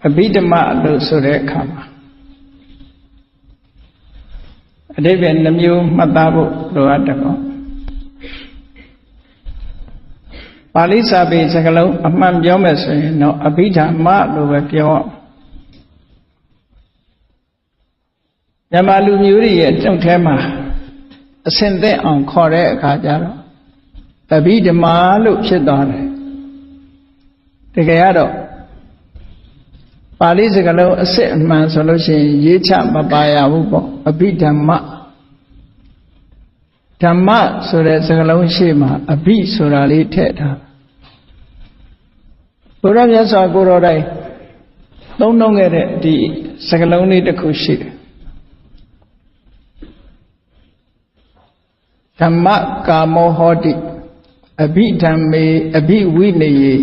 အဘိဓမ္မလို့ဆိုတဲ့အခါမှာအဓိပ္ပာယ်နှမျိုးမှတ်သားဖို့လိုအပ်တယ်ပေါ့ပါဠိစာပေစကားလုံးအမှန်ပြောမယ်ဆိုရင်တော့အဘိဓမ္မလို့ပဲပြောမြန်မာလူမျိုးတွေရဲ့တုတ်ထဲမှာအစင်သက်အောင်ခေါ်တဲ့အခါကျတော့အဘိဓမ္မာလို့ဖြစ်သွားတယ်တကယ်ကတော့ပါဠိစကားလုံးအစစ်အမှန်ဆိုလို့ရှိရင်ရေးချမပါရဘူးပေါ့အဘိဓမ္မဓမ္မဆိုတဲ့စကားလုံးရှေ့မှာအဘိဆိုတာလေးထည့်ထားဘုရားမြတ်စွာကိုယ်တော်တိုင်သုံးနှုန်းခဲ့တဲ့ဒီစကားလုံးလေးတစ်ခုရှိတယ်ဓမ္မကာမောဟောတိအဘိဓမ္မေအဘိဝိနယေ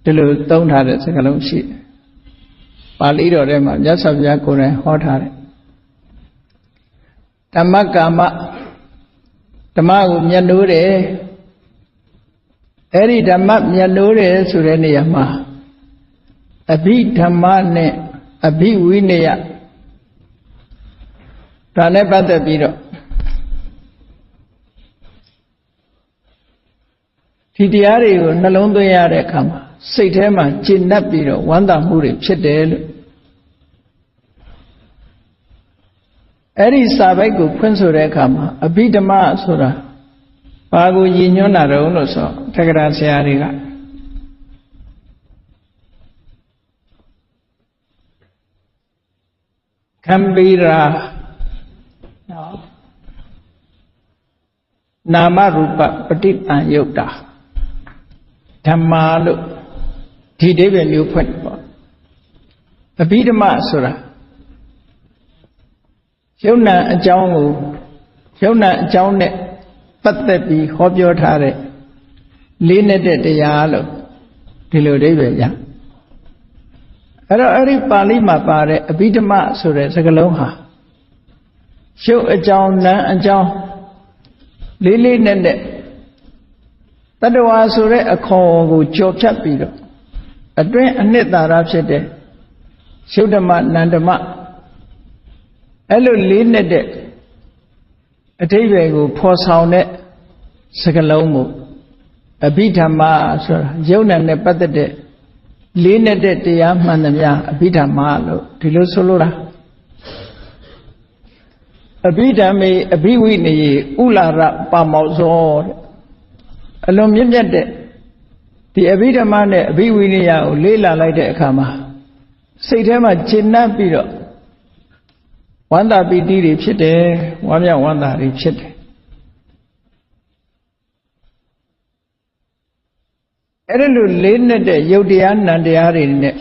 ဒီလိုသုံးထားတဲ့စကားလုံးရှိတယ်ပါဠိတော်ထဲမှာမြတ်စွာဘုရားကိုယ်တိုင်ဟောထားတယ်ဓမ္မကာမဓမ္မကိုမြတ်နိုးတယ်အဲ့ဒီဓမ္မမြတ်နိုးတယ်ဆိုတဲ့နေရာမှာအဘိဓမ္မနဲ့အဘိဝိနယဒါနဲ့ပတ်သက်ပြီးတော့ဒီတရားတွေကိုနှလုံးသွင်းရတဲ့အခါမှာစိတ်ထဲမှာကျေနပ်ပြီးတော့ဝမ်းသာမှုတွေဖြစ်တယ်လို့အဲ့ဒီစာပိုက်ကိုဖွင့်ဆိုတဲ့အခါမှာအဘိဓမ္မဆိုတာဘာကိုရည်ညွှန်းတာတုံးလို့ဆိုထက္ကရာဆရာတွေကကံပိရာနော်နာမရူပပဋိတံယုတ်တာဓမ္မာလို့ဒီအဓိပ္ပာယ်မျိုးဖွင့်ပေါ့အဘိဓမ္မဆိုတာယုံနာအကြောင်းကိုယုံနာအကြောင်းနဲ့ပတ်သက်ပြီးဟောပြောထားတဲ့လေးနဲ့တဲ့တရားလို့ဒီလိုအဓိပ္ပာယ်ရအဲ့တော့အဲ့ဒီပါဠိမှာပါတဲ့အဘိဓမ္မဆိုတဲ့စကားလုံးဟာရုပ်အကြောင်းနာမ်အကြောင်းလေးလေးနဲ့တတ္တဝါဆိုတဲ့အခေါ်ကိုကြော်ဖြတ်ပြီးတော့အတွင်းအနှစ်သာရဖြစ်တဲ့ရုပ်ဓမ္မနံဓမ္မအဲ့လိုလေးနဲ့တဲ့အဓိပ္ပာယ်ကိုဖော်ဆောင်တဲ့စကားလုံးကိုအဘိဓမ္မဆိုတာယုံနာနဲ့ပတ်သက်တဲ့လေးနဲ့တဲ့တရားမှန်သမျှအဘိဓမ္မလို့ဒီလိုဆိုလိုတာအဘိဓမ္မေအဘိဝိနယေဥလာရပါမောဇောတဲ့အလွန်မြင့်မြတ်တဲ့ဒီအဘိဓမ္မနဲ့အဘိဝိနယကိုလေ့လာလိုက်တဲ့အခါမှာစိတ်ထဲမှာကျေနပ်ပြီးတော့ဝန္တာပီတိတွေဖြစ်တယ်ဝမ်းမြောက်ဝမ်းသာတွေဖြစ်တယ်အဲ့ဒါလိုလေးနဲ့တဲ့ယုတ်တရားနံတရားတွေနဲ့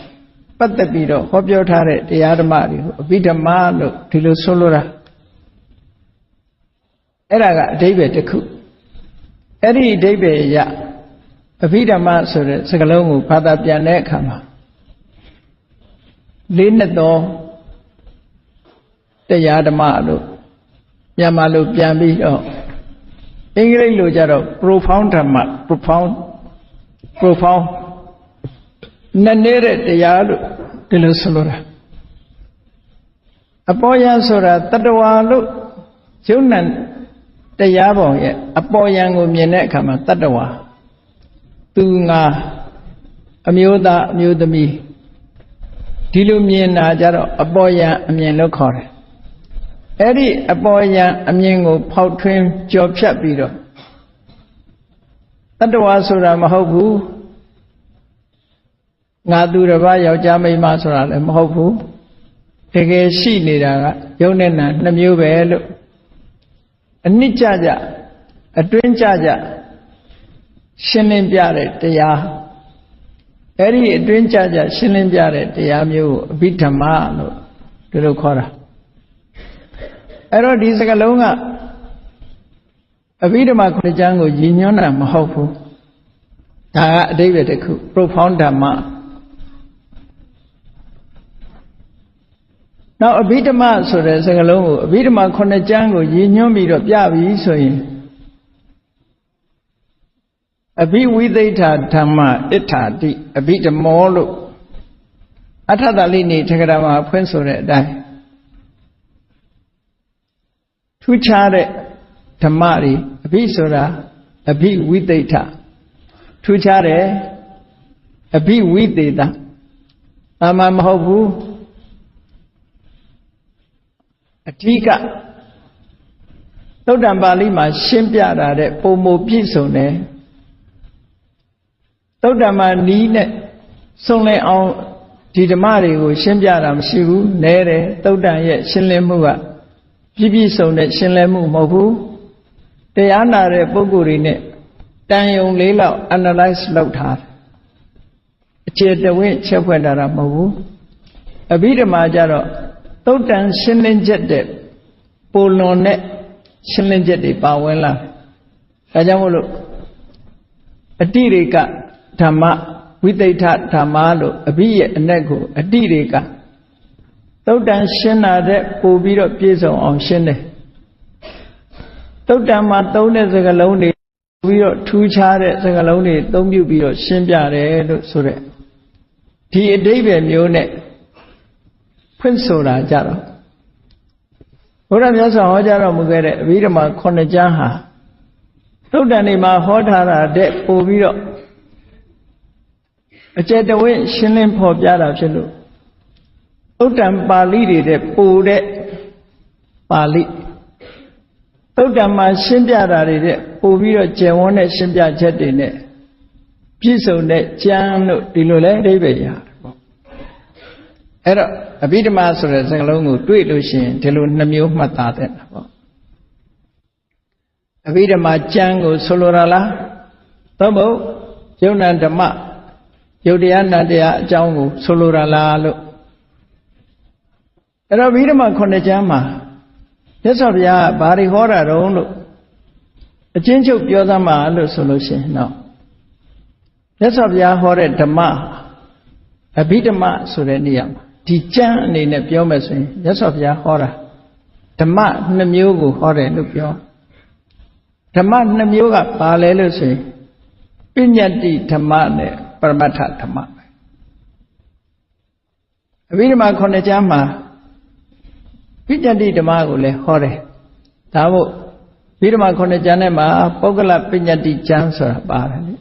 ပတ်သက်ပြီးတော့ဟောပြောထားတဲ့တရားဓမ္မတွေကိုအဘိဓမ္မာလို့ဒီလိုဆိုလိုတာအဲ့ဒါကအဓိပ္ပာယ်တစ်ခုအဲ့ဒီအဓိပ္ပာယ်ရအဘိဓမ္မာဆိုတဲ့စကားလုံးကိုဘာသာပြန်တဲ့အခါမှာလေးနဲ့သောတရားဓမ္မလို့မြန်မာလိုပြန်ပြီးတော့အင်္ဂလိပ်လိုကြတော့ profound ဓမ္မ profound နဲ့နေတဲ့တရားလို့ဒီလိုဆိုလိုတာအပေါ်ယံဆိုတာတတ္တဝါလို့ယုံနံတရားပေါ်ရဲ့အပေါ်ယံကိုမြင်တဲ့အခါမှာတတ္တဝါသူငါအမျိုးသားအမျိုးသမီးဒီလိုမြင်တာကြတော့အပေါ်ယံအမြင်လို့ခေါ်တယ်အဲ့ဒီအပေါ်ယံအမြင်ကိုဖောက်ထွင်းကြော်ဖြတ်ပြီးတော့တတ္တဝါဆိုတာမဟုတ်ဘူးငါသူတစ်ပါးယောက်ျားမိန်းမဆိုတာလည်းမဟုတ်ဘူးတကယ်ရှိနေတာကယုံနဲ့နာနှစ်မျိုးပဲလို့အနစ်ကြကြအတွင်းကြကြရှင်းလင်းပြတဲ့တရားအဲ့ဒီအတွင်းကြကြရှင်းလင်းပြတဲ့တရားမျိုးကိုအဘိဓမ္မာလို့ဒီလိုခေါ်တာအဲ့တော့ဒီစကားလုံးကအဘိဓမ္မာခုနှစ်ကျမ်းကိုရည်ညွှန်းတာမဟုတ်ဘူးဒါကအဓိပ္ပာယ်တစ်ခု profound ဓမ္မနောက်အဘိဓမ္မာဆိုတဲ့စကားလုံးကိုအဘိဓမ္မာခုနှစ်ကျမ်းကိုရည်ညွှန်းပြီးတော့ပြပြီးဆိုရင်အဘိဝိသိဋ္ဌဓမ္မဣဋ္ဌာတိအဘိဓမ္မောလို့ အထတလိနေထေရမှာဖွင့်ဆိုတဲ့အတိုင်းထူးခြားတဲ့ဓမ္မတွေအဘိဆိုတာအဘိဝိသိဋ္ဌထူးခြားတယ်အဘိဝိသေသသာမန်မဟုတ်ဘူးအဓိကသုတ္တံပါဠိမှာရှင်းပြတာတဲ့ပုံမပြည့်စုံတယ်သုတ္တံမှာနီးနဲ့စုံလင်အောင်ဒီဓမ္မတွေကိုရှင်းပြတာမရှိဘူးနဲတယ်သုတ္တံရဲ့ရှင်းလင်းမှုကပြည့်စုံတဲ့ရှင်းလင်းမှုမဟုတ်ဘူးတရားနာတဲ့ပုဂ္ဂိုလ်တွေနဲ့တန်ယုံလေးလောက် analyze လုပ်ထားတယ်အခြေတဝင့်ချက်ဖွဲ့တာမဟုတ်ဘူးအဘိဓမ္မာကြတော့သုတ်တန်ရှင်းလင်းချက်တဲ့ပိုလွန်တဲ့ရှင်းလင်းချက်တွေပါဝင်လာဒါကြောင့်မို့လို့အတိရေကဓမ္မဝိသိဋ္ဌဓမ္မလို့အဘိရဲ့အ내ကိုအတိရေကသုတ်တန်ရှင်းတာတဲ့ပို့ပြီးတော့ပြည့်စုံအောင်ရှင်းတယ်သုတ်တန်မှာသုံးတဲ့စကားလုံးတွေပြီးတော့ထူးခြားတဲ့စကားလုံးတွေအသုံးပြုပြီးတော့ရှင်းပြတယ်လို့ဆိုတဲ့ဒီအဓိပ္ပာယ်မျိုးနဲ့ဖွင့်ဆိုတာကြတော့ဘုရားမြတ်စွာဟောကြားတော်မူခဲ့တဲ့အဘိဓမ္မာ9ကျမ်းဟာသုတ်တန်တွေမှာဟောထားတာတဲ့ပို့ပြီးတော့အကျယ်တဝင့်ရှင်းလင်းဖော်ပြတာဖြစ်လို့သုတ်တန်ပါဠိတွေတဲ့ပို့တဲ့ပါဠိသုတ်တံမှာရှင်းပြတာတွေတဲ့ပို့ပြီးတော့ကျယ်ဝန်းတဲ့ရှင်းပြချက်တွေနဲ့ပြည့်စုံတဲ့ကျမ်းလို့ဒီလိုလဲအဓိပ္ပာယ်ရတယ်ပေါ့အဲ့တော့အဘိဓမ္မာဆိုတဲ့စကားလုံးကိုတွေ့လို့ရှိရင်ဒီလိုနှမျိုးမှတ်သားတဲ့ပေါ့အဘိဓမ္မာကျမ်းကိုဆိုလိုတာလားသို့မဟုတ်ယုံနာဓမ္မယုတ်တရားနတ်တရားအကြောင်းကိုဆိုလိုတာလားလို့အဲ့တော့အဘိဓမ္မာ9ကျမ်းမှာမြတ်စွာဘုရားဘာတွေဟောတာတုံးလို့အချင်းချုပ်ပြောသမှာလို့ဆိုလို့ရှိရင်တော့မြတ်စွာဘုရားဟောတဲ့ဓမ္မအဘိဓမ္မာဆိုတဲ့နေရာမှာဒီကျမ်းအနေနဲ့ပြောမယ်ဆိုရင်မြတ်စွာဘုရားဟောတာဓမ္မ2မျိုးကိုဟောတယ်လို့ပြောဓမ္မ2မျိုးကဘာလဲလို့ဆိုရင်ပညတ္တိဓမ္မနဲ့ပရမတ္ထဓမ္မပဲအဘိဓမ္မာ9ကျမ်းမှာပညတ္တိဓမ္မကိုလည်းဟောတယ်ဒါမို့အဘိဓမ္မာ9ကျမ်းထဲမှာပုဂ္ဂလပညတ္တိကျမ်းဆိုတာပါတယ်လေ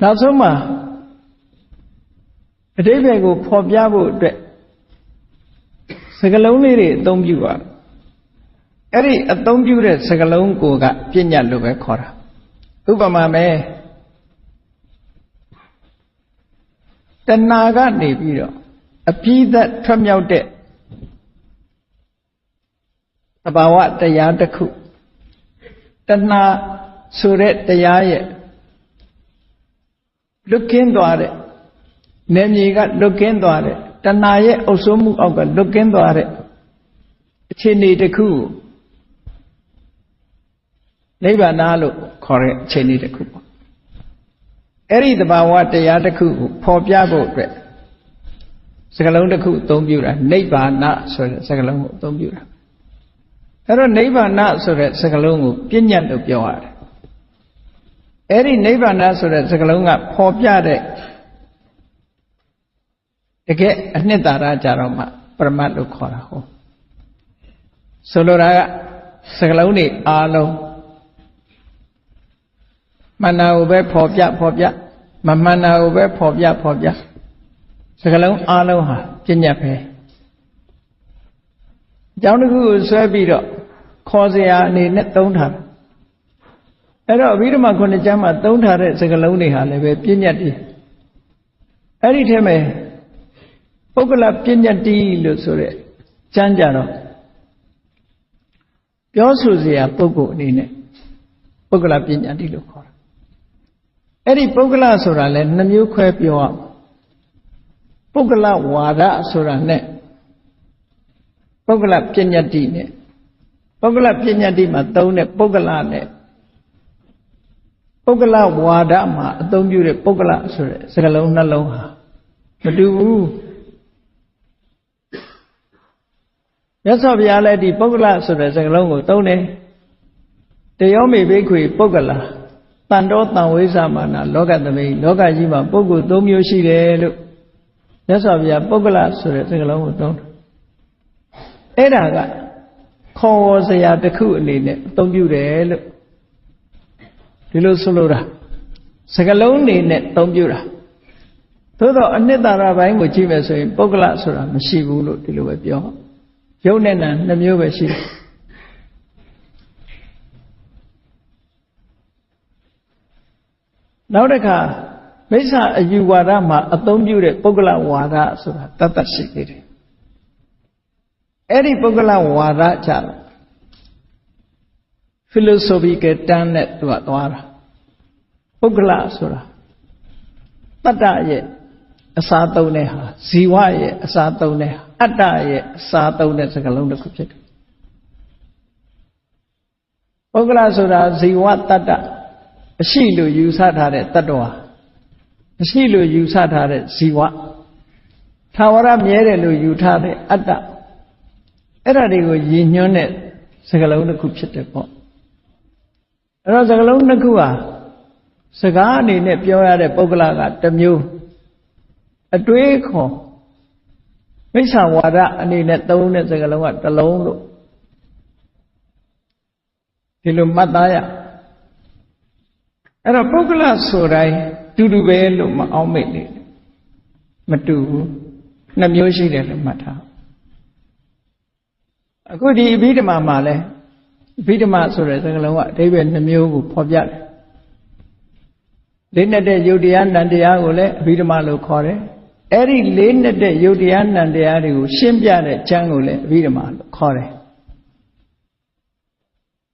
နောက်ဆုံးမှာအဓိပ္ပာယ်ကိုဖော်ပြဖို့အတွက်စကားလုံးလေးတွေအသုံးပြုပါအဲ့ဒီအသုံးပြုတဲ့စကားလုံးကိုကပညတ်လို့ပဲခေါ်တာဥပမာမဲ့တဏှာကနေပြီးတော့အပြီးသက်ထွက်မြောက်တဲ့သဘာဝတရားတစ်ခုတဏှာဆိုတဲ့တရားရဲ့လွတ်ကင်းသွားတဲ့နေမြေကလွတ်ကင်းသွားတဲ့တဏှာရဲ့အုပ်စိုးမှုအောက်ကလွတ်ကင်းသွားတဲ့အခြေအနေတစ်ခုနိဗ္ဗာန်လို့ခေါ်တဲ့အခြေအနေတစ်ခုပေါ့အဲ့ဒီသဘာဝတရားတစ်ခုကိုဖော်ပြဖို့အတွက်စကားလုံးတစ်ခုအသုံးပြုတာနိဗ္ဗာန်ဆိုတဲ့စကားလုံးကိုအသုံးပြုတာအဲ့တော့နိဗ္ဗာန်ဆိုတဲ့စကားလုံးကိုပညတ်လို့ပြောရတယ်အဲ့ဒီနိဗ္ဗာန်ဆိုတဲ့စကားလုံးကဖော်ပြတဲ့တကယ်အနှစ်သာရကြတော့မှပရမတ်လို့ခေါ်တာဟောဆိုလိုတာကစကားလုံးတွေအားလုံးမှန်တာကိုပဲဖော်ပြမမှန်တာကိုပဲဖော်ပြစကားလုံးအားလုံးဟာပညတ်ပဲအကြောင်းတစ်ခုကိုဆွဲပြီးတော့ခေါ်စရာအနေနဲ့သုံးထားအဲ့တော့အဘိဓမ္မာ9ကျမ်းမှာသုံးထားတဲ့စကားလုံးတွေဟာလည်းပဲပညတ်တည်းအဲ့ဒီထဲမှာပုဂ္ဂလပညတ်တည်းလို့ဆိုတဲ့ကျမ်းကြတော့ပြောဆိုစရာပုဂ္ဂိုလ်အနေနဲ့ပုဂ္ဂလပညတ်တည်းလို့ခေါ်တာအဲ့ဒီပုဂ္ဂလဆိုတာလည်း2မျိုးခွဲပြောအောင်ပုဂ္ဂလဝါဒဆိုတာနဲ့ပုဂ္ဂလပညတ္တိနဲ့ပုဂ္ဂလပညတ္တိမှာသုံးတဲ့ပုဂ္ဂလနဲ့ပုဂ္ဂလဝါဒမှာအသုံးပြုတဲ့ပုဂ္ဂလဆိုတဲ့စကားလုံးနှလုံးဟာမတူဘူးမြတ်စွာဘုရားလည်းဒီပုဂ္ဂလဆိုတဲ့စကားလုံးကိုသုံးတယ်တယောမေဘိက္ခွေပုဂ္ဂလတန်တောတန်ဝိဇ္ဇမာနလောကသမိန်လောကကြီးမှာပုဂ္ဂိုလ်3မျိုးရှိတယ်လို့ မြတ်စွာဘုရားပုဂ္ဂလဆိုတဲ့စကားလုံးကိုသုံးတယ်အဲ့ဒါကခေါ်ဝေါ်စရာတစ်ခုအနေနဲ့အသုံးပြုတယ်လို့ဒီလိုဆိုလိုတာစကားလုံးအနေနဲ့အသုံးပြုတာသို့တော့အနှစ်သာရပိုင်းကိုကြည့်မယ်ဆိုရင်ပုဂ္ဂလဆိုတာမရှိဘူးလို့ဒီလိုပဲပြောရုပ်နဲ့နာနှစ်မျိုးပဲရှိတယ်နောက်တစ်ခါမိစ္ဆာအယူဝါဒမှာအသုံးပြုတဲ့ပုဂ္ဂလဝါဒဆိုတာတတ်တတ်ရှိသေးတယ်အဲ့ဒီပုဂ္ဂလဝါဒကြတော့ philosophical turn နဲ့သူကသွားတာပုဂ္ဂလဆိုတာတတ္တရဲ့အစာသုံးတဲ့ဟာဇီဝရဲ့အစာသုံးတဲ့ဟာအတ္တရဲ့အစာသုံးတဲ့စကားလုံးတစ်ခုဖြစ်တယ်ပုဂ္ဂလဆိုတာဇီဝတတ္တအရှိလို့ယူဆထားတဲ့တတ္တဝါအရှိလို့ယူဆထားတဲ့ဇီဝထာဝရမြဲတယ်လို့ယူထားတဲ့အတ္တအဲ့ဒါတွေကိုရည်ညွှန်းတဲ့စကားလုံးတစ်ခုဖြစ်တယ်ပေါ့အဲ့တော့စကားလုံးတစ်ခုဟာစကားအနေနဲ့ပြောရတဲ့ပုဂ္ဂလကတစ်မျိုးအတွေးခေါ်မိစ္ဆာဝါဒအနေနဲ့သုံးတဲ့စကားလုံးကတစ်လုံးလို့ဒီလိုမှတ်သားရအဲ့တော့ပုဂ္ဂလဆိုတိုင်းတူတူပဲလို့မအောင်မိတ်လေမတူဘူးနှစ်မျိုးရှိတယ်လို့မှတ်ထားအခုဒီအဘိဓမ္မာမှာလဲအဘိဓမ္မာဆိုတဲ့စကားလုံးကအဓိပ္ပာယ်နှစ်မျိုးကိုဖော်ပြတယ်လေးနဲ့တဲ့ယုတ်တရားနံတရားကိုလည်းအဘိဓမ္မာလို့ခေါ်တယ်အဲ့ဒီလေးနဲ့တဲ့ယုတ်တရားနံတရားတွေကိုရှင်းပြတဲ့ကျမ်းကိုလည်းအဘိဓမ္မာလို့ခေါ်တယ်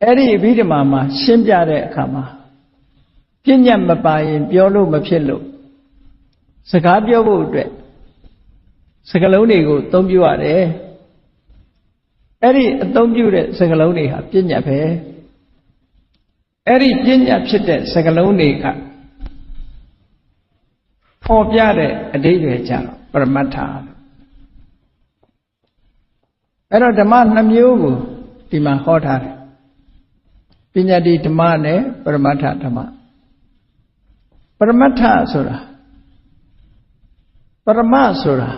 အဲ့ဒီအဘိဓမ္မာမှာရှင်းပြတဲ့အခါမှာပညာမပါရင်ပြောလို့မဖြစ်လို့စကားပြောဖို့အတွက်စကားလုံးတွေကိုအသုံးပြုရတယ်အဲ့ဒီအသုံးပြုတဲ့စကားလုံးတွေဟာပညာပဲအဲ့ဒီပညာဖြစ်တဲ့စကားလုံးတွေကပေါ်ပြတဲ့အဓိပ္ပာယ်ကြတော့ပရမတ္ထအဲ့တော့ဓမ္မနှစ်မျိုးကိုဒီမှာဟောထားတယ်ပညာတိဓမ္မနဲ့ပရမတ္ထဓမ္မပရမတ္ထဆိုတာပရမဆိုတာ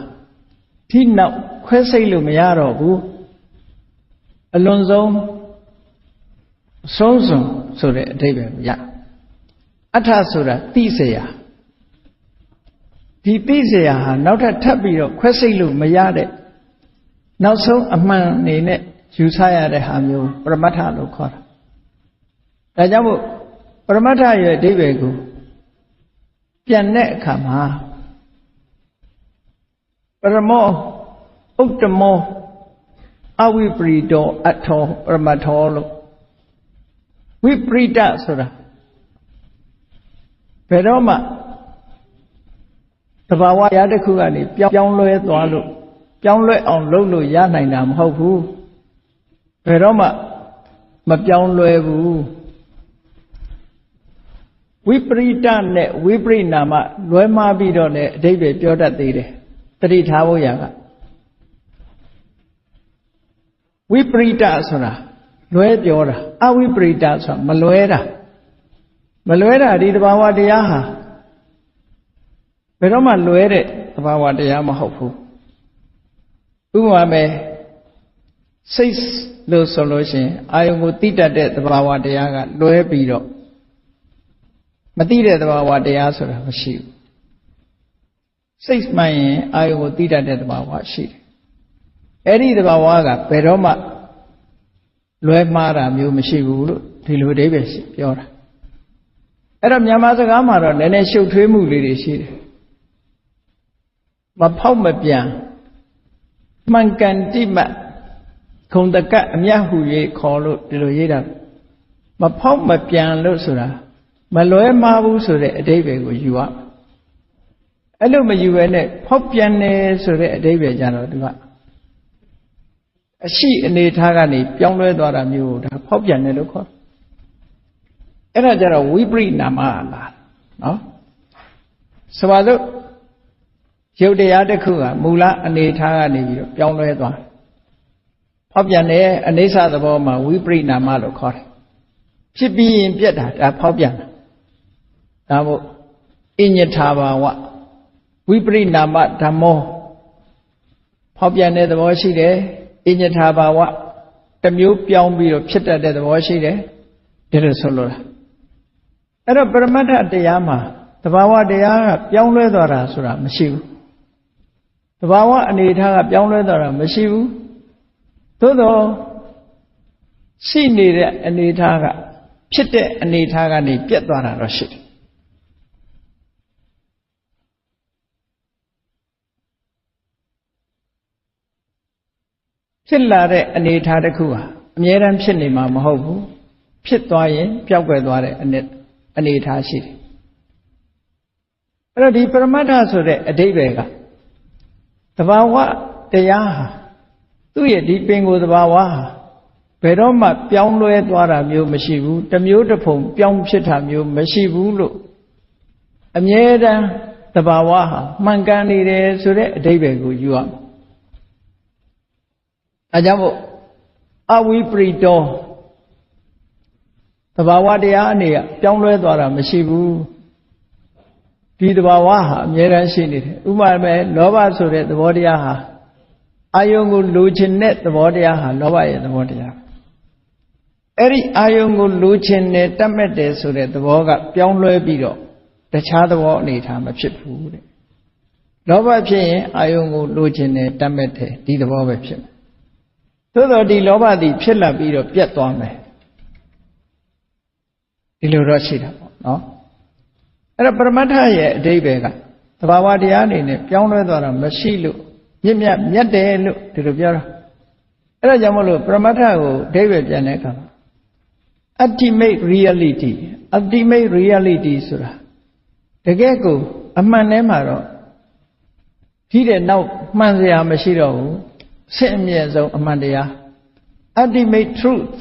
ဒီနောက်ခွဲစိတ်လို့မရတော့ဘူးအလွန်ဆုံးဆုံးစွန်ဆိုတဲ့အဓိပ္ပာယ်ရအဋ္ဌဆိုတာသိเสียဒီသိเสียဟာနောက်ထပ်ပြီးတော့ခွဲစိတ်လို့မရတဲ့နောက်ဆုံးအမှန်အနေနဲ့ယူဆရတဲ့ဟာမျိုးပရမတ္ထလို့ခေါ်တာဒါကြောင့်မို့ပရမတ္ထရဲ့အဓိပ္ပာယ်ကိုပြန်တဲ့အခါမှာပရမောဥတ္တမောအဝိပရိတောအထောပရမတ္ထောလို့ဝိပရိတဆိုတာဘယ်တော့မှသဘာဝတရားတစ်ခုကနေပြောင်းလဲသွားလို့ပြောင်းလဲအောင်လုပ်လို့ရနိုင်တာမဟုတ်ဘူးဘယ်တော့မှမပြောင်းလဲဘူးဝိပရိတနဲ့ဝိပရိနာမလွဲမှားပြီးတော့လည်းအဓိပ္ပာယ်ပြောတတ်သေးတယ်တတိထားဖို့ရကဝိပရိတဆိုတာလွဲပြောတာအဝိပရိတဆိုတာမလွဲတာဒီသဘာဝတရားဟာဘယ်တော့မှလွဲတဲ့သဘာဝတရားမဟုတ်ဘူးဥပမာပဲစိတ်လို့ဆိုလို့ရှိရင်အာယုံကိုသိတတ်တဲ့သဘာဝတရားကလွဲပြီးတော့မသိတဲ့သဘာဝတရားဆိုတာမရှိဘူးစိတ်မှန်ရင်အာယုံကိုသိတတ်တဲ့သဘာဝရှိတယ်အဲ့ဒီသဘာဝကဘယ်တော့မှလွဲမှားတာမျိုးမရှိဘူးလို့ဒီလိုအဓိပ္ပာယ်ပြောတာအဲ့တော့မြန်မာစကားမှာတော့နည်းနည်းရှုပ်ထွေးမှုလေးတွေရှိတယ်မဖောက်မပြန်မှန်ကန်တိမတ်ခုံတကတ်အမြတ်ဟူ၍ခေါ်လို့ဒီလိုရေးတာမဖောက်မပြန်လို့ဆိုတာမလွဲမှားဘူးဆိုတဲ့အဓိပ္ပာယ်ကိုယူရအဲ့လိုမယူဘဲနဲ့ဖောက်ပြန်တယ်ဆိုတဲ့အဓိပ္ပာယ်ကြတော့သူကအရှိအနေထားကနေပြောင်းလဲသွားတာမျိုးဒါဖောက်ပြန်တယ်လို့ခေါ်အဲ့ဒါကြတော့ဝိပရိနာမလားနော်ဆိုပါစို့ရုပ်တရားတစ်ခုကမူလအနေထားကနေပြီးတော့ပြောင်းလဲသွားဖောက်ပြန်တဲ့အနေဆသဘောမှာဝိပရိနာမလို့ခေါ်တယ်ဖြစ်ပြီးရင်ပြက်တာဒါဖောက်ပြန်တာဒါမို့အညထာဘာဝ ဝိပရိနာမဓမ္မောဖောက်ပြန်တဲ့သဘောရှိတယ်အညထာဘာဝတစ်မျိုးပြောင်းပြီးတော့ဖြစ်တတ်တဲ့သဘောရှိတယ်ဒီလိုဆိုလိုတာအဲ့တော့ပရမတ္ထတရားမှာသဘာဝတရားကပြောင်းလဲသွားတာဆိုတာမရှိဘူးသဘာဝအနေအထားကပြောင်းလဲသွားတာမရှိဘူးသို့သောရှိနေတဲ့အနေအထားကဖြစ်တဲ့အနေအထားကနေပြတ်သွားတာတော့ရှိတယ်ဖြစ်လာတဲ့အနေအထားတစ်ခုဟာအမြဲတမ်းဖြစ်နေမှာမဟုတ်ဘူးဖြစ်သွားရင်ပျောက်ကွယ်သွားတဲ့အနေအထားရှိတယ်အဲ့တော့ဒီပရမတ္ထဆိုတဲ့အဓိပ္ပာယ်ကသဘာဝတရားဟာသူ့ရဲ့ဒီပင်ကိုယ်သဘာဝဟာဘယ်တော့မှပြောင်းလဲသွားတာမျိုးမရှိဘူးတစ်မျိုးတစ်ဖုံပြောင်းဖြစ်တာမျိုးမရှိဘူးလို့အမြဲတမ်းသဘာဝဟာမှန်ကန်နေတယ်ဆိုတဲ့အဓိပ္ပာယ်ကိုယူရမယ်အဲကြောင့်မို့အဝိပရိတောသဘာဝတရားအနေနဲ့ပြောင်းလဲသွားတာမရှိဘူးဒီသဘာဝဟာအမြဲတမ်းရှိနေတယ်ဥပမာပဲလောဘဆိုတဲ့သဘောတရားဟာအာယုံကိုလိုချင်တဲ့သဘောတရားဟာလောဘရဲ့သဘောတရားအဲ့ဒီအာယုံကိုလိုချင်တယ်တတ်မဲ့တယ်ဆိုတဲ့သဘောကပြောင်းလဲပြီးတော့တခြားသဘောအနေထားမဖြစ်ဘူးတဲ့လောဘဖြစ်ရင်အာယုံကိုလိုချင်တယ်တတ်မဲ့တယ်ဒီသဘောပဲဖြစ်မယ်သို့တော့ဒီလောဘသည်ဖြစ်လာပြီးတော့ပြတ်သွားမယ်ဒီလိုတော့ရှိတာပေါ့နော်အဲ့တော့ပရမတ္ထရဲ့အဓိပ္ပာယ်ကသဘာဝတရားအနေနဲ့ပြောင်းလဲသွားတာမရှိလို့မြတ်တယ်လို့ဒီလိုပြောတာအဲ့ဒါကြောင့်မလို့ပရမတ္ထကိုအဓိပ္ပာယ်ပြန်တဲ့အခါမှာ ultimate reality ဆိုတာတကယ်ကိုအမှန်တည်းမှာတော့ဒီတဲ့နောက်မှန်စရာမရှိတော့ဘူးဆင့်အမြဲဆုံးအမှန်တရား ultimate truth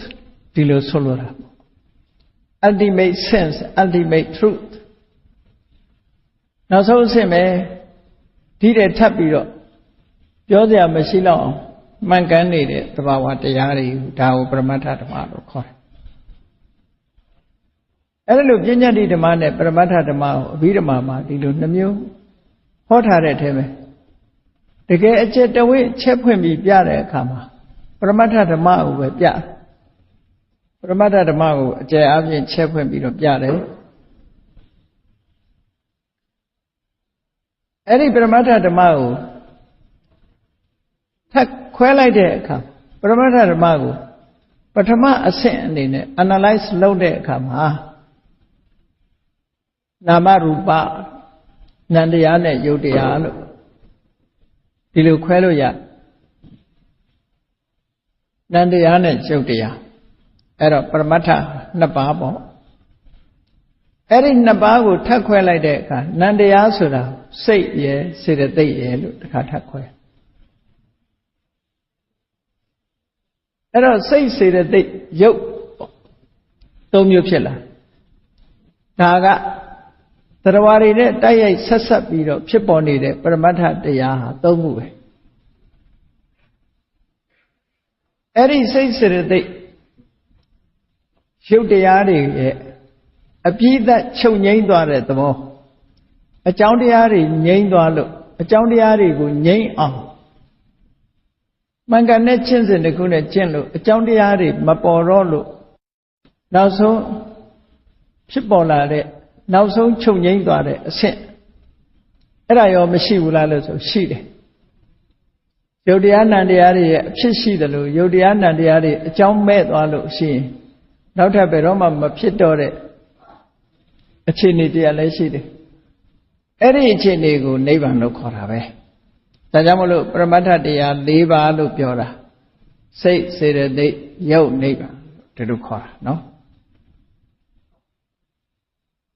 ဒီလိုဆိုလိုတာ ultimate sense ultimate truth နောက်ဆုံးအဆင့်ပဲဒီတဲ့ထပ်ပြီးတော့ပြောစရာမရှိတော့အောင်မှန်ကန်နေတဲ့သဘာဝတရားတွေဒါကိုပရမတ္ထဓမ္မလို့ခေါ်တယ်အဲ့လိုပညာတိဓမ္မနဲ့ပရမတ္ထဓမ္မကိုအဘိဓမ္မာမှာဒီလိုနှမျိုးဟောထားတဲ့အထဲမှာတကယ်အကျက်တဝိချက်ဖွင့်ပြီးပြတဲ့အခါမှာပရမတ္ထဓမ္မကိုပဲပြပရမတ္ထဓမ္မကိုအကျယ်အပြည့်ချက်ဖွင့်ပြီးတော့ပြတယ်အဲ့ဒီပရမတ္ထဓမ္မကိုထပ်ခွဲလိုက်တဲ့အခါပရမတ္ထဓမ္မကိုပထမအဆင့်အနေနဲ့ analyze လုပ်တဲ့အခါမှာနာမရူပနံတရားနဲ့ယုတ်တရားလို့ဒီလိုခွဲလို့ရနံတရားနဲ့ယုတ်တရားအဲ့တော့ပရမတ္ထနှစ်ပါးပေါ့အဲ့ဒီနှစ်ပါးကိုထပ်ခွဲလိုက်တဲ့အခါနံတရားဆိုတာစိတ်ရယ်စေတသိက်ရယ်လို့တစ်ခါထပ်ခွဲအဲ့တော့စိတ်စေတသိက်ယုတ်သုံးမျိုးဖြစ်လာဒါကတရားတွေနဲ့တိုက်ရိုက်ဆက်ဆက်ပြီးတော့ဖြစ်ပေါ်နေတဲ့ပရမတ္ထတရားဟာသုံးခုပဲအဲ့ဒီစိတ်စေတသိက်ယုတ်တရားတွေရဲ့အပြည့်သက်ချုပ်ငြိမ်းသွားတဲ့သဘောအကြောင်းတရားတွေငြိမ်းသွားလို့အကြောင်းတရားတွေကိုငြိမ်းအောင်မှန်ကန်တဲ့ကျင့်စဉ်တစ်ခုနဲ့ကျင့်လို့အကြောင်းတရားတွေမပေါ်တော့လို့နောက်ဆုံးဖြစ်ပေါ်လာတဲ့နောက်ဆုံးချုပ်ငြိမ်းသွားတဲ့အဆင့်အဲ့ဒါရောမရှိဘူးလားလို့ဆိုရှိတယ်ယုတ်တရားနံတရားတွေရဲ့အဖြစ်ရှိတယ်လို့ယုတ်တရားနံတရားတွေအကြောင်းမဲ့သွားလို့ရှိရင်နောက်ထပ်ဘယ်တော့မှမဖြစ်တော့တဲ့အခြေအနေတရားလည်းရှိတယ်အဲ့ဒီအခြေအနေကိုနိဗ္ဗာန်လို့ခေါ်တာပဲဒါကြောင့်မလို့ပရမတ္ထတရား၄ပါးလို့ပြောတာစိတ်စေတသိက်ယုတ်နိဗ္ဗာန်ဒီလိုခေါ်တာနော်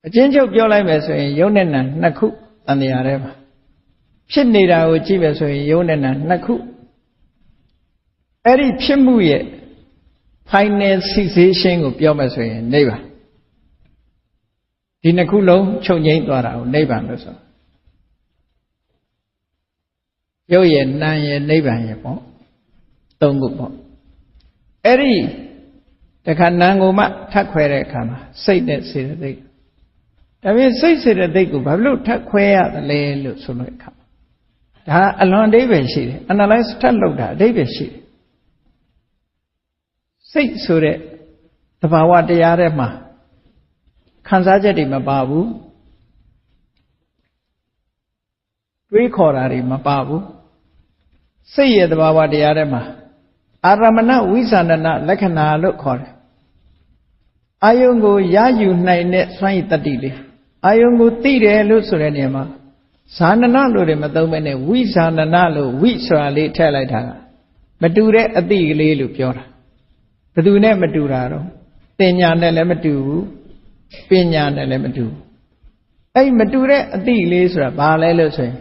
အချင်းချုပ်ပြောလိုက်မယ်ဆိုရင်ယုတ်နဲ့နံနှစ်ခုတန်တရားထဲမှာဖြစ်နေတာကိုကြည့်မယ်ဆိုရင်ယုတ်နဲ့နံနှစ်ခုအဲ့ဒီဖြစ်မှုရဲ့ final cessation ကိုပြောမယ်ဆိုရင်နိဗ္ဗာန်ဒီနှစ်ခုလုံးချုပ်ငြိမ်းသွားတာကိုနိဗ္ဗာန်လို့ဆိုရုပ်ရဲ့နာမ်ရဲ့နိဗ္ဗာန်ရဲ့ပေါ့သုံးခုပေါ့အဲ့ဒီတခါနာမ်ကိုမှထပ်ခွဲတဲ့အခါမှာစိတ်နဲ့စေတသိက် ဒါပေမဲ့စိတ်စေတသိက်ကိုဘာလို့ထပ်ခွဲရတယ်လဲလို့ဆိုလို့ခါဒါအလွန်အဓိပ္ပာယ်ရှိတယ် analyze ထပ်လုပ်တာအဓိပ္ပာယ်ရှိတယ်စိတ်ဆိုတဲ့သဘာဝတရားထဲမှာခံစားချက်တွေမပါဘူးတွေးခေါ်တာတွေမပါဘူးစိတ်ရဲ့သဘာဝတရားထဲမှာအာရမဏဝိသန္ဒနာလက္ခဏာလို့ခေါ်တယ်အာယုံကိုရယူနိုင်တဲ့စွမ်းရည်တတ္တိလေးအာယုံကိုသိတယ်လို့ဆိုတဲ့နေရာမှာဇာနနလို့တွေမသုံးဘဲနဲ့ဝိဇာနနလို့ဝိဆိုတာလေးထည့်လိုက်တာကမတူတဲ့အသိကလေးလို့ပြောတာဘယ်သူနဲ့မတူတာတော့တင်ညာနဲ့လည်းမတူဘူးပညာနဲ့လည်းမတူဘူးအဲ့မတူတဲ့အသိလေးဆိုတာဘာလဲလို့ဆိုရင်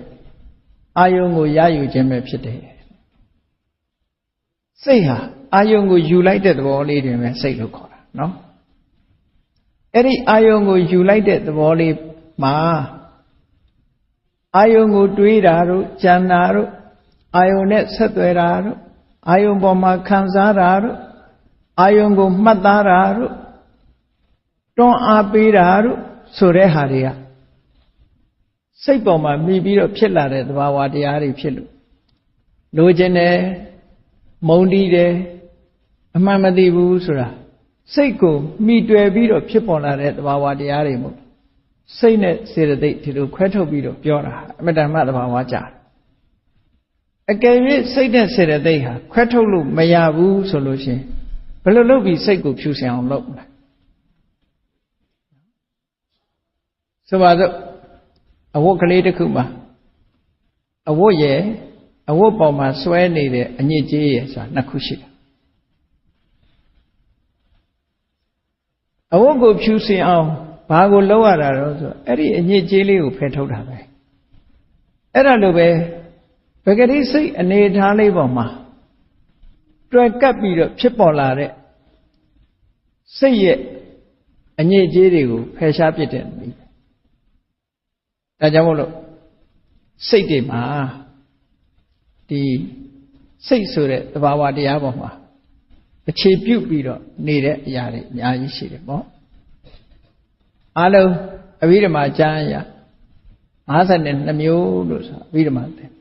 အာယုံကိုရယူခြင်းပဲဖြစ်တယ်စိတ်ဟာအာယုံကိုယူလိုက်တဲ့သဘောလေးတွင်ပဲစိတ်လို့ခေါ်တာနော်အဲ့ဒီအာယုံကိုယူလိုက်တဲ့သဘောလေးမှာအာယုံကိုတွေးတာတို့ကြံတာတို့အာယုံနဲ့ဆက်သွယ်တာတို့အာယုံပေါ်မှာခံစားတာတို့အာယုံကိုမှတ်သားတာတို့တွန်းအားပေးတာတို့ဆိုတဲ့ဟာတွေကစိတ်ပေါ်မှာမိပြီးတော့ဖြစ်လာတဲ့သဘာဝတရားတွေဖြစ်လို့လိုချင်တယ်မုန်းတီးတယ်အမှန်မသိဘူးဆိုတာစိတ်ကိုမိတွယ်ပြီးတော့ဖြစ်ပေါ်လာတဲ့သဘာဝတရားတွေမို့စိတ်နဲ့စေတသိက်ဒီလိုခွဲထုတ်ပြီးတော့ပြောတာအမတ္တမသဘာဝကြအကယ်၍စိတ်နဲ့စေတသိက်ဟာခွဲထုတ်လို့မရဘူးဆိုလို့ရှိရင်ဘယ်လိုလုပ်ပြီးစိတ်ကိုဖြူစင်အောင်လုပ်မလဲဆိုပါစို့အဝတ်ကလေးတစ်ခုမှာအဝတ်ရဲ့အဝတ်ပေါ်မှာဆွဲနေတဲ့အညစ်အကြေးရဲ့ဆိုတာနှစ်ခုရှိတယ်အဝတ်ကိုဖြူစင်အောင်ဘာကိုလုပ်ရတာတော့ဆိုအဲ့ဒီအညစ်အကြေးလေးကိုဖယ်ထုတ်တာပဲအဲ့ဒါလိုပဲပဂတိစိတ်အနေထားလေးပေါ်မှာတွယ်ကပ်ပြီးတော့ဖြစ်ပေါ်လာတဲ့စိတ်ရဲ့အညစ်အကြေးတွေကိုဖယ်ရှားပစ်တဲ့နည်းဒါကြောင့်မို့လို့စိတ်တွေမှာဒီစိတ်ဆိုတဲ့သဘာဝတရားပေါ်မှာအခြေပြုပြီးတော့နေတဲ့အရာတွေအများကြီးရှိတယ်ပေါ့အားလုံးအဘိဓမ္မာကျမ်းအရာ52မျိုးလို့ဆိုအဘိဓမ္မာသင်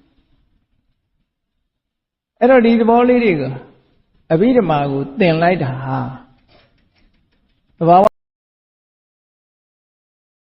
အဲ့တော့ဒီသဘောလေးတွေကအဘိဓမ္မာကိုသင်လိုက်တာဟာသဘာဝ